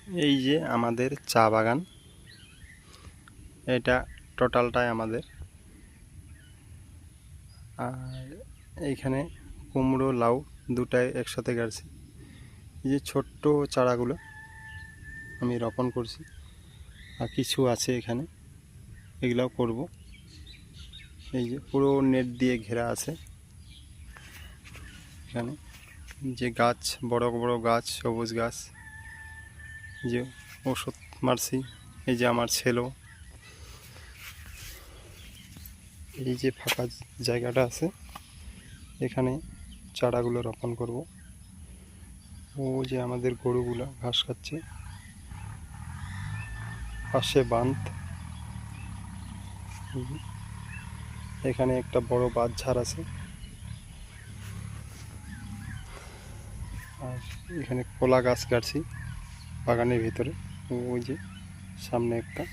এই যে আমাদের চা বাগান, এটা টোটালটাই আমাদের। আর এইখানে কুমড়ো লাউ দুটাই একসাথে গাড়ছি। এই যে ছোট্ট চারাগুলো আমি রোপণ করছি, আর কিছু আছে এখানে, এগুলাও করব। এই যে পুরো নেট দিয়ে ঘেরা আছে এখানে, যে গাছ বড় বড় গাছ, সবুজ গাছ, যে ওষুধ মারছি। এই যে আমার ছেলেও, এই যে ফাঁকা জায়গাটা আছে এখানে চারাগুলো রোপণ করব। ও যে আমাদের গরুগুলো ঘাস খাচ্ছে, পাশে বাঁধ, এখানে একটা বড় বাঁধঝাড় আছে। আর এখানে কলা গাছ গাড়ছি বাগানের ভিতরে, ওই যে সামনে একটা।